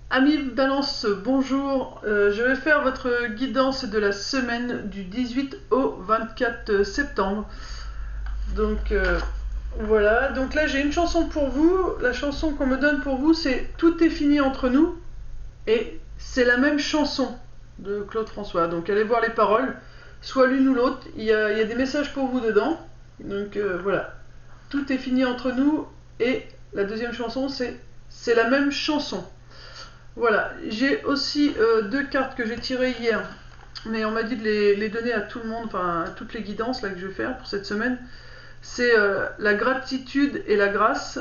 Amis Balance, bonjour. Je vais faire votre guidance de la semaine du 18 au 24 septembre. Donc voilà, donc là j'ai une chanson pour vous. La chanson qu'on me donne pour vous, c'est Tout est fini entre nous. Et c'est la même chanson de Claude François. Donc allez voir les paroles, soit l'une ou l'autre. Il y a des messages pour vous dedans. Donc voilà, Tout est fini entre nous. Et la deuxième chanson, c'est la même chanson. Voilà, j'ai aussi deux cartes que j'ai tirées hier, mais on m'a dit de les donner à tout le monde, enfin à toutes les guidances là, que je vais faire pour cette semaine. C'est la gratitude et la grâce.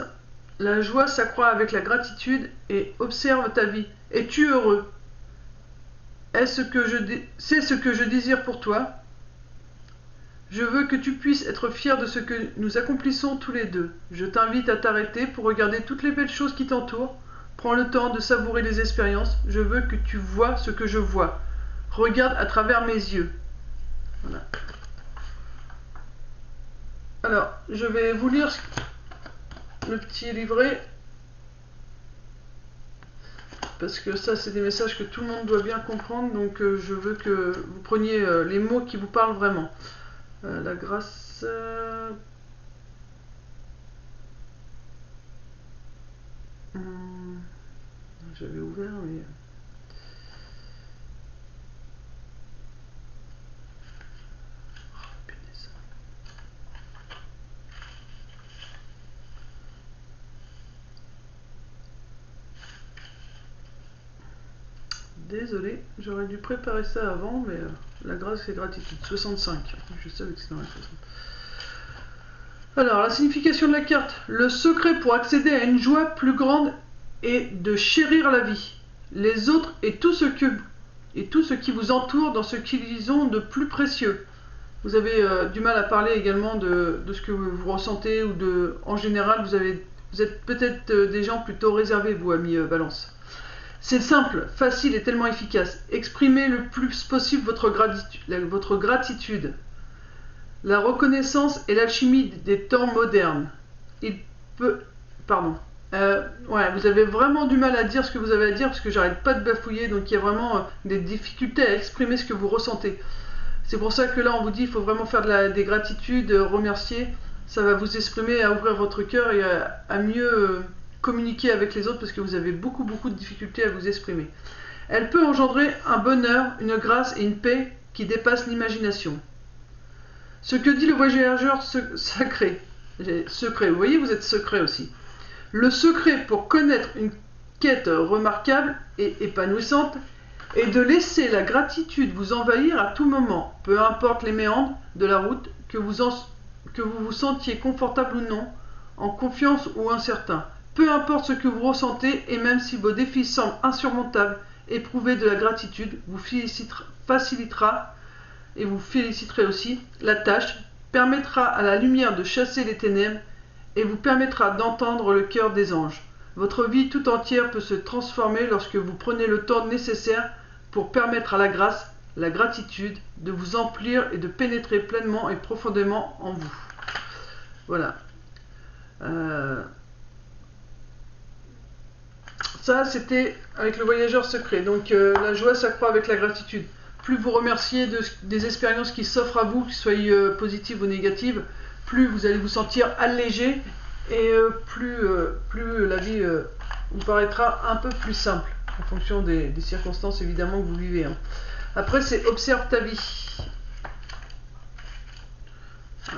La joie s'accroît avec la gratitude et observe ta vie. Es-tu heureux? C'est ce que je désire pour toi. Je veux que tu puisses être fier de ce que nous accomplissons tous les deux. Je t'invite à t'arrêter pour regarder toutes les belles choses qui t'entourent. Prends le temps de savourer les expériences. Je veux que tu vois ce que je vois. Regarde à travers mes yeux. Voilà. Alors, je vais vous lire le petit livret. Parce que ça, c'est des messages que tout le monde doit bien comprendre. Donc, je veux que vous preniez les mots qui vous parlent vraiment. La grâce... J'avais ouvert, mais... Désolé, j'aurais dû préparer ça avant, mais la grâce et gratitude. 65. Je savais que c'était dans la 60. Alors, la signification de la carte. Le secret pour accéder à une joie plus grande est de chérir la vie, les autres et tout ce qui vous entoure dans ce qu'ils ont de plus précieux. Vous avez du mal à parler également de ce que vous ressentez ou en général, vous êtes peut-être des gens plutôt réservés, vous, amis Balance. C'est simple, facile et tellement efficace. Exprimez le plus possible votre gratitude. La reconnaissance est l'alchimie des temps modernes. Il peut... Pardon. Ouais, vous avez vraiment du mal à dire ce que vous avez à dire parce que j'arrête pas de bafouiller, donc il y a vraiment des difficultés à exprimer ce que vous ressentez. C'est pour ça que là on vous dit il faut vraiment faire des gratitudes, remercier. Ça va vous exprimer à ouvrir votre cœur et à mieux communiquer avec les autres parce que vous avez beaucoup de difficultés à vous exprimer. Elle peut engendrer un bonheur, une grâce et une paix qui dépassent l'imagination. Ce que dit le voyageur sacré, secret, vous voyez, vous êtes secret aussi. Le secret pour connaître une quête remarquable et épanouissante est de laisser la gratitude vous envahir à tout moment, peu importe les méandres de la route, que vous vous sentiez confortable ou non, en confiance ou incertain. Peu importe ce que vous ressentez et même si vos défis semblent insurmontables, éprouver de la gratitude vous facilitera et vous féliciterez aussi la tâche, permettra à la lumière de chasser les ténèbres et vous permettra d'entendre le cœur des anges. Votre vie tout entière peut se transformer lorsque vous prenez le temps nécessaire pour permettre à la grâce, la gratitude, de vous emplir et de pénétrer pleinement et profondément en vous. Voilà. Ça, c'était avec le voyageur secret. Donc, la joie s'accroît avec la gratitude. Plus vous remerciez des expériences qui s'offrent à vous, qu'elles soient positives ou négatives, plus vous allez vous sentir allégé et plus la vie vous paraîtra un peu plus simple en fonction des circonstances évidemment que vous vivez. Hein. Après, c'est observe ta vie.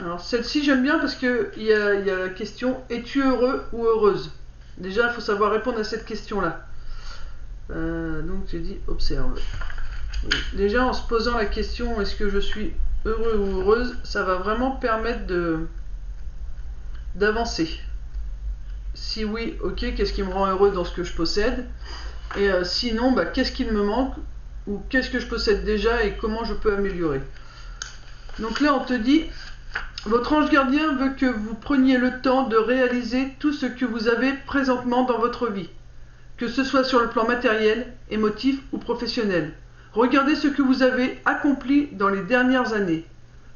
Alors, celle-ci, j'aime bien parce qu'il y a la question es-tu heureux ou heureuse? Déjà, il faut savoir répondre à cette question-là. Donc, j'ai dit observe. Déjà, en se posant la question est-ce que je suis heureux ou heureuse, ça va vraiment permettre d'avancer. Si oui, ok, qu'est-ce qui me rend heureux dans ce que je possède? Et sinon, qu'est-ce qu'il me manque? Ou qu'est-ce que je possède déjà et comment je peux améliorer? Donc là, on te dit votre ange gardien veut que vous preniez le temps de réaliser tout ce que vous avez présentement dans votre vie, que ce soit sur le plan matériel, émotif ou professionnel. Regardez ce que vous avez accompli dans les dernières années.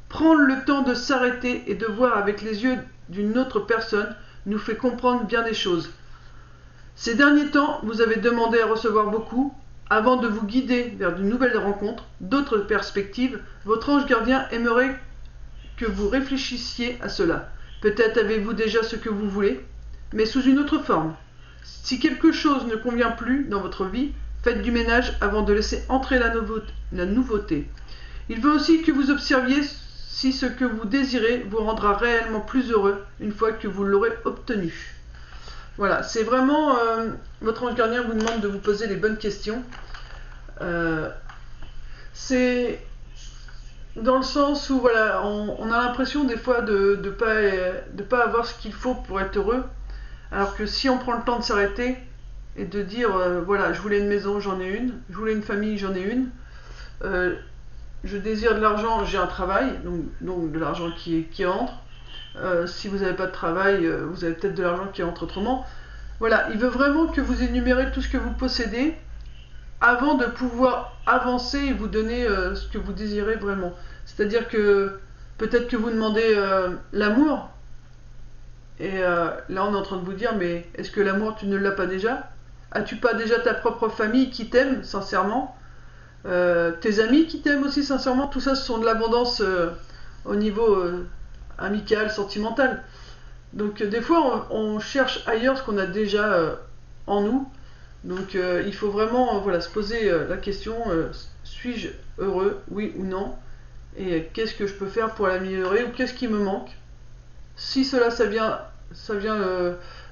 Prendre le temps de s'arrêter et de voir avec les yeux d'une autre personne nous fait comprendre bien des choses. Ces derniers temps, vous avez demandé à recevoir beaucoup. Avant de vous guider vers de nouvelles rencontres, d'autres perspectives, votre ange gardien aimerait que vous réfléchissiez à cela. Peut-être avez-vous déjà ce que vous voulez, mais sous une autre forme. Si quelque chose ne convient plus dans votre vie, faites du ménage avant de laisser entrer la nouveauté. Il veut aussi que vous observiez si ce que vous désirez vous rendra réellement plus heureux une fois que vous l'aurez obtenu. Voilà, c'est vraiment... votre ange gardien vous demande de vous poser les bonnes questions. C'est dans le sens où voilà, on a l'impression des fois de pas avoir ce qu'il faut pour être heureux. Alors que si on prend le temps de s'arrêter et de dire voilà, je voulais une maison, j'en ai une. Je voulais une famille, j'en ai une. Je désire de l'argent, j'ai un travail, donc de l'argent qui entre. Si vous n'avez pas de travail, vous avez peut-être de l'argent qui entre autrement. Voilà, il veut vraiment que vous énumérez tout ce que vous possédez avant de pouvoir avancer et vous donner ce que vous désirez vraiment. C'est-à-dire que peut-être que vous demandez l'amour, et là on est en train de vous dire, mais est-ce que l'amour tu ne l'as pas déjà? As-tu pas déjà ta propre famille qui t'aime sincèrement? Tes amis qui t'aiment aussi sincèrement? Tout ça, ce sont de l'abondance au niveau amical, sentimental. Donc des fois on cherche ailleurs ce qu'on a déjà en nous. Donc il faut vraiment voilà, se poser la question, suis-je heureux, oui ou non? Et qu'est-ce que je peux faire pour l'améliorer, ou qu'est-ce qui me manque? Si cela ça vient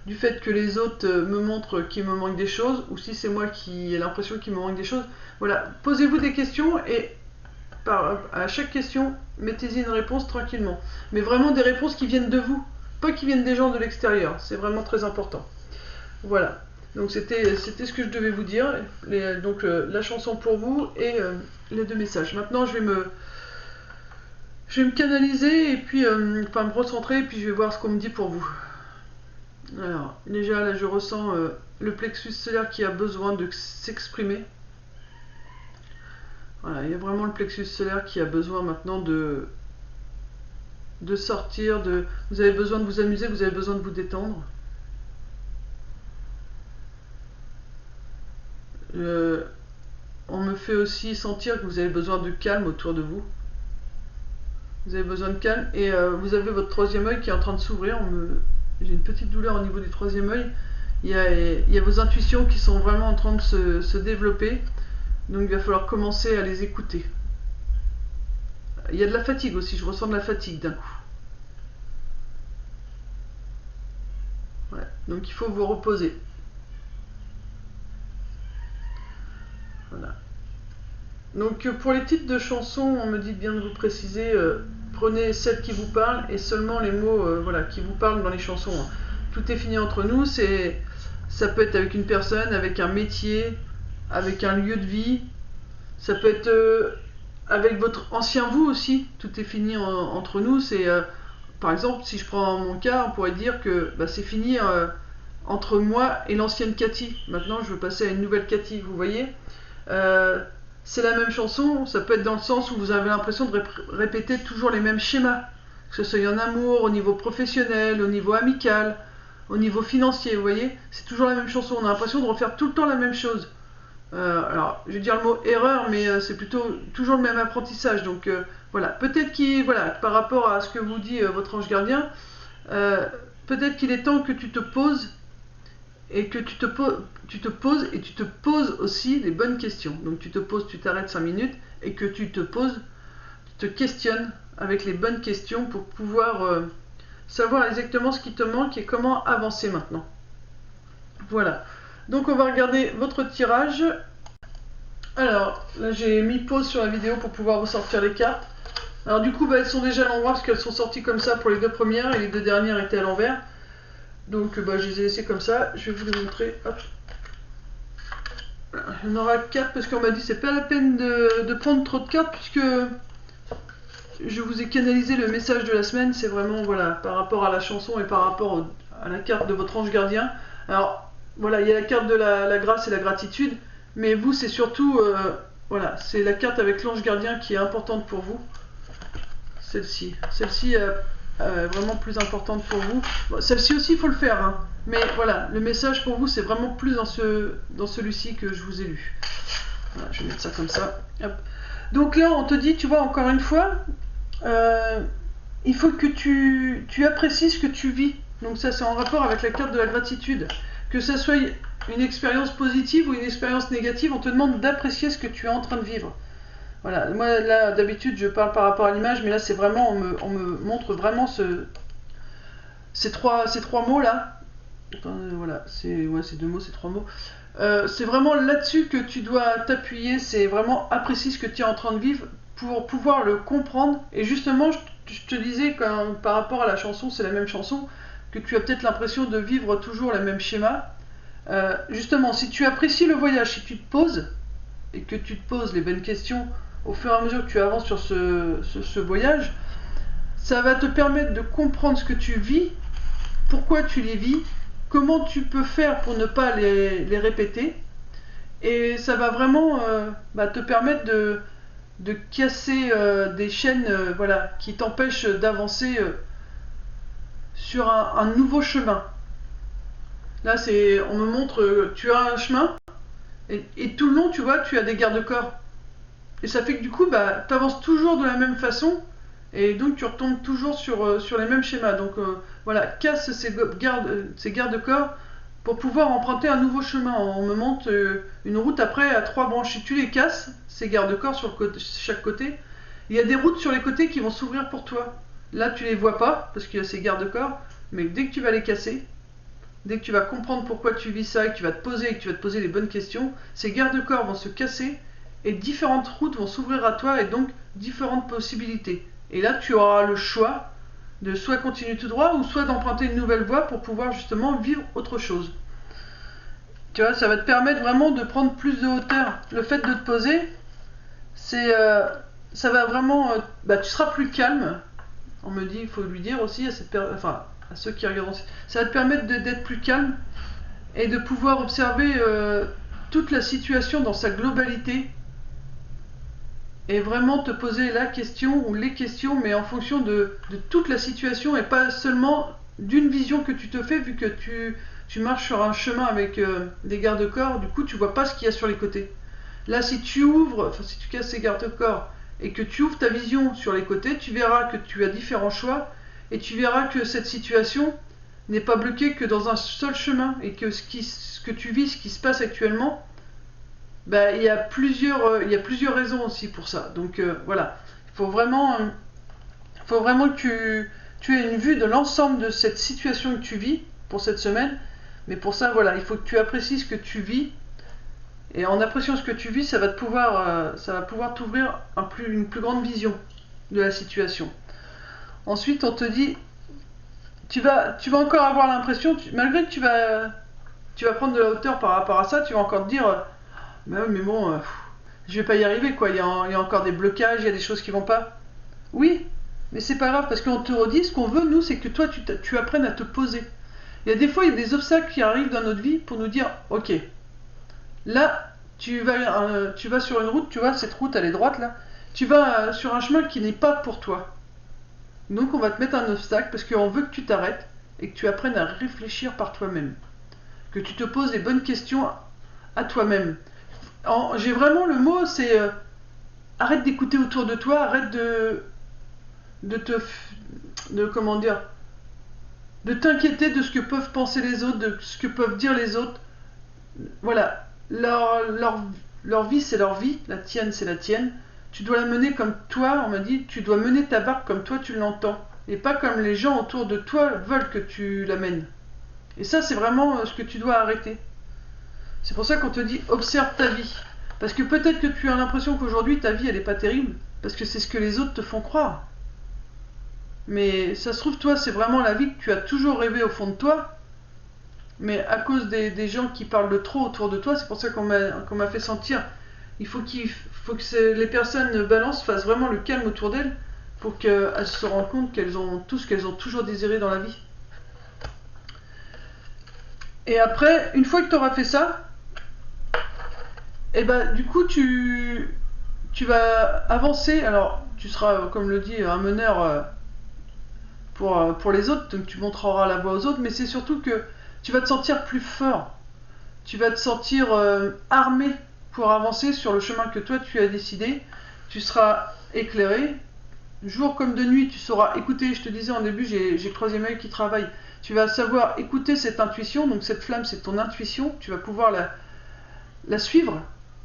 du fait que les autres me montrent qu'il me manque des choses, ou si c'est moi qui ai l'impression qu'il me manque des choses, voilà, posez-vous des questions et à chaque question, mettez-y une réponse tranquillement. Mais vraiment des réponses qui viennent de vous, pas qui viennent des gens de l'extérieur. C'est vraiment très important. Voilà. Donc c'était ce que je devais vous dire. Donc la chanson pour vous et les deux messages. Maintenant je vais me canaliser et puis enfin me recentrer et puis je vais voir ce qu'on me dit pour vous. Alors déjà là je ressens le plexus solaire qui a besoin de s'exprimer. Voilà, il y a vraiment le plexus solaire qui a besoin maintenant de sortir, vous avez besoin de vous amuser, vous avez besoin de vous détendre. On me fait aussi sentir que vous avez besoin de calme autour de vous. Vous avez besoin de calme et vous avez votre troisième œil qui est en train de s'ouvrir. J'ai une petite douleur au niveau du troisième œil. Il y a vos intuitions qui sont vraiment en train de se développer. Donc il va falloir commencer à les écouter. Il y a de la fatigue aussi, je ressens de la fatigue d'un coup. Ouais, donc il faut vous reposer. Voilà. Donc pour les titres de chansons, on me dit bien de vous préciser, prenez celles qui vous parlent et seulement les mots voilà, qui vous parlent dans les chansons. Tout est fini entre nous, ça peut être avec une personne, avec un métier, avec un lieu de vie, ça peut être avec votre ancien vous aussi, tout est fini entre nous. C'est par exemple, si je prends mon cas, on pourrait dire que c'est fini entre moi et l'ancienne Cathy. Maintenant je veux passer à une nouvelle Cathy, vous voyez. C'est la même chanson, ça peut être dans le sens où vous avez l'impression de répéter toujours les mêmes schémas, que ce soit en amour, au niveau professionnel, au niveau amical, au niveau financier, vous voyez, c'est toujours la même chanson, on a l'impression de refaire tout le temps la même chose. Alors, je vais dire le mot erreur, mais c'est plutôt toujours le même apprentissage. Donc voilà, peut-être par rapport à ce que vous dit votre ange gardien, peut-être qu'il est temps que tu te poses et que tu te poses et tu te poses aussi les bonnes questions. Donc tu te poses, tu t'arrêtes 5 minutes et que tu te poses, tu te questionnes avec les bonnes questions pour pouvoir savoir exactement ce qui te manque et comment avancer maintenant. Voilà. Donc on va regarder votre tirage. Alors là j'ai mis pause sur la vidéo pour pouvoir ressortir les cartes. Alors du coup elles sont déjà à l'envers parce qu'elles sont sorties comme ça pour les deux premières et les deux dernières étaient à l'envers. Donc je les ai laissées comme ça. Je vais vous les montrer. Hop. Il y en aura 4 parce qu'on m'a dit c'est pas la peine de prendre trop de cartes puisque je vous ai canalisé le message de la semaine. C'est vraiment voilà par rapport à la chanson et par rapport à la carte de votre ange gardien. Alors voilà, il y a la carte de la grâce et la gratitude, mais vous c'est surtout voilà, c'est la carte avec l'ange gardien qui est importante pour vous. Celle-ci vraiment plus importante pour vous. Bon, celle-ci aussi, il faut le faire, hein. Mais voilà, le message pour vous, c'est vraiment plus dans celui-ci que je vous ai lu. Voilà, je vais mettre ça comme ça. Hop. Donc là, on te dit, tu vois, encore une fois, il faut que tu apprécies ce que tu vis. Donc ça, c'est en rapport avec la carte de la gratitude. Que ça soit une expérience positive ou une expérience négative, on te demande d'apprécier ce que tu es en train de vivre. Voilà, moi là, d'habitude, je parle par rapport à l'image, mais là, c'est vraiment, on me montre vraiment ces trois mots-là. Voilà, c'est deux mots, c'est trois mots. C'est vraiment là-dessus que tu dois t'appuyer, c'est vraiment apprécier ce que tu es en train de vivre pour pouvoir le comprendre. Et justement, je te disais par rapport à la chanson, c'est la même chanson, que tu as peut-être l'impression de vivre toujours le même schéma. Justement, si tu apprécies le voyage, si tu te poses, et que tu te poses les bonnes questions au fur et à mesure que tu avances sur ce voyage, ça va te permettre de comprendre ce que tu vis, pourquoi tu les vis, comment tu peux faire pour ne pas les répéter, et ça va vraiment te permettre de casser des chaînes voilà, qui t'empêchent d'avancer sur un nouveau chemin. Là, on me montre, tu as un chemin, et tout le long, tu vois, tu as des garde-corps. Et ça fait que du coup, tu avances toujours de la même façon, et donc tu retombes toujours sur les mêmes schémas. Donc voilà, casse ces garde-corps pour pouvoir emprunter un nouveau chemin. On me montre une route après à 3 branches. Si tu les casses, ces garde-corps sur chaque côté, il y a des routes sur les côtés qui vont s'ouvrir pour toi. Là, tu les vois pas, parce qu'il y a ces garde-corps, mais dès que tu vas les casser, dès que tu vas comprendre pourquoi tu vis ça, et que tu vas te poser les bonnes questions, ces garde-corps vont se casser, et différentes routes vont s'ouvrir à toi, et donc différentes possibilités. Et là, tu auras le choix de soit continuer tout droit, ou soit d'emprunter une nouvelle voie pour pouvoir justement vivre autre chose. Tu vois, ça va te permettre vraiment de prendre plus de hauteur. Le fait de te poser, ça va vraiment... tu seras plus calme. On me dit, il faut lui dire aussi à ceux qui regardent, ça va te permettre d'être plus calme et de pouvoir observer toute la situation dans sa globalité et vraiment te poser la question ou les questions, mais en fonction de toute la situation et pas seulement d'une vision que tu te fais, vu que tu marches sur un chemin avec des garde-corps, du coup tu vois pas ce qu'il y a sur les côtés. Là, si tu casses ces garde-corps et que tu ouvres ta vision sur les côtés, tu verras que tu as différents choix et tu verras que cette situation n'est pas bloquée que dans un seul chemin et que ce que tu vis, ce qui se passe actuellement, il y a plusieurs raisons aussi pour ça. Donc voilà, il faut vraiment que tu aies une vue de l'ensemble de cette situation que tu vis pour cette semaine. Mais pour ça, voilà, il faut que tu apprécies ce que tu vis. Et en appréciant ce que tu vis, ça va pouvoir t'ouvrir une plus grande vision de la situation. Ensuite, on te dit, tu vas encore avoir l'impression, malgré que tu vas prendre de la hauteur par rapport à ça, tu vas encore te dire, mais bon, je vais pas y arriver, quoi. Il y a encore des blocages, il y a des choses qui vont pas. Oui, mais c'est pas grave, parce qu'on te redit, ce qu'on veut, nous, c'est que toi, tu apprennes à te poser. Il y a des fois, il y a des obstacles qui arrivent dans notre vie pour nous dire, ok, là, tu vas sur une route, tu vois, cette route, elle est droite, là. Tu vas sur un chemin qui n'est pas pour toi. Donc, on va te mettre un obstacle parce qu'on veut que tu t'arrêtes et que tu apprennes à réfléchir par toi-même. Que tu te poses les bonnes questions à toi-même. J'ai vraiment le mot, c'est arrête d'écouter autour de toi, arrête de comment dire, de t'inquiéter de ce que peuvent penser les autres, de ce que peuvent dire les autres. Voilà, leur vie c'est leur vie, la tienne c'est la tienne. Tu dois la mener comme toi, on m'a dit, tu dois mener ta barque comme toi tu l'entends, et pas comme les gens autour de toi veulent que tu la mènes. Et ça, c'est vraiment ce que tu dois arrêter. C'est pour ça qu'on te dit, observe ta vie. Parce que peut-être que tu as l'impression qu'aujourd'hui, ta vie, elle n'est pas terrible, parce que c'est ce que les autres te font croire. Mais ça se trouve, toi, c'est vraiment la vie que tu as toujours rêvé au fond de toi, mais à cause des gens qui parlent de trop autour de toi, c'est pour ça qu'on m'a fait sentir, il faut que les personnes balancent fassent vraiment le calme autour d'elles, pour qu'elles se rendent compte qu'elles ont tout ce qu'elles ont toujours désiré dans la vie. Et après, une fois que tu auras fait ça, et du coup tu vas avancer. Alors tu seras, comme le dit un meneur, pour les autres, donc tu montreras la voie aux autres, mais c'est surtout que tu vas te sentir plus fort. Tu vas te sentir armé pour avancer sur le chemin que toi tu as décidé. Tu seras éclairé. Jour comme de nuit, tu sauras écouter. Je te disais en début, j'ai le troisième œil qui travaille. Tu vas savoir écouter cette intuition. Donc cette flamme, c'est ton intuition. Tu vas pouvoir la suivre.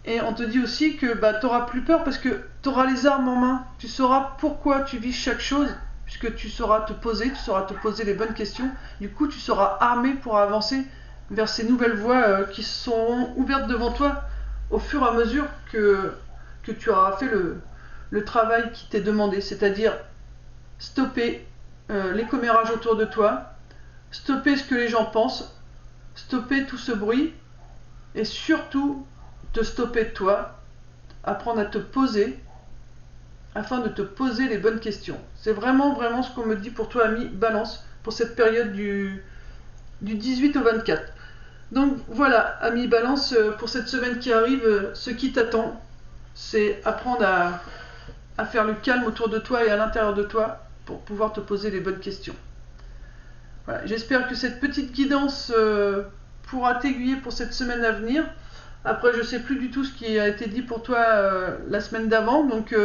Et on te dit aussi que bah, tu n'auras plus peur parce que tu auras les armes en main. Tu sauras pourquoi tu vis chaque chose, puisque tu sauras te poser les bonnes questions. Du coup, tu seras armé pour avancer vers ces nouvelles voies qui sont ouvertes devant toi au fur et à mesure que tu auras fait le travail qui t'est demandé, c'est-à-dire stopper les commérages autour de toi, stopper ce que les gens pensent, stopper tout ce bruit et surtout te stopper toi, apprendre à te poser afin de te poser les bonnes questions. C'est vraiment ce qu'on me dit pour toi, ami Balance, pour cette période du 18 au 24. Donc voilà, ami Balance, pour cette semaine qui arrive, ce qui t'attend, c'est apprendre à faire le calme autour de toi et à l'intérieur de toi pour pouvoir te poser les bonnes questions. Voilà, j'espère que cette petite guidance pourra t'aiguiller pour cette semaine à venir. Après, je ne sais plus du tout ce qui a été dit pour toi la semaine d'avant, donc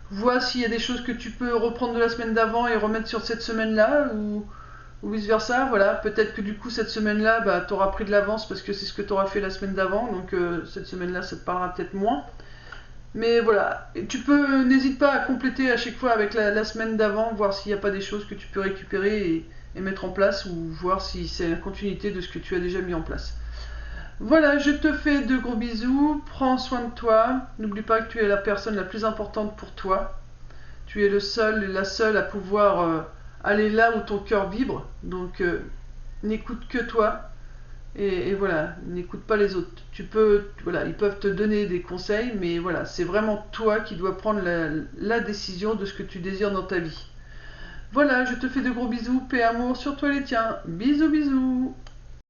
vois s'il y a des choses que tu peux reprendre de la semaine d'avant et remettre sur cette semaine-là, ou vice versa. Voilà, peut-être que du coup cette semaine-là, bah, tu auras pris de l'avance parce que c'est ce que tu auras fait la semaine d'avant, donc cette semaine-là, ça te parlera peut-être moins. Mais voilà, et n'hésite pas à compléter à chaque fois avec la semaine d'avant, voir s'il n'y a pas des choses que tu peux récupérer et mettre en place, ou voir si c'est la continuité de ce que tu as déjà mis en place. Voilà, je te fais de gros bisous, prends soin de toi, n'oublie pas que tu es la personne la plus importante pour toi. Tu es le seul et la seule à pouvoir aller là où ton cœur vibre, donc n'écoute que toi. Et voilà, n'écoute pas les autres. Voilà, ils peuvent te donner des conseils, mais voilà, c'est vraiment toi qui dois prendre la décision de ce que tu désires dans ta vie. Voilà, je te fais de gros bisous, paix, amour sur toi les tiens. Bisous, bisous.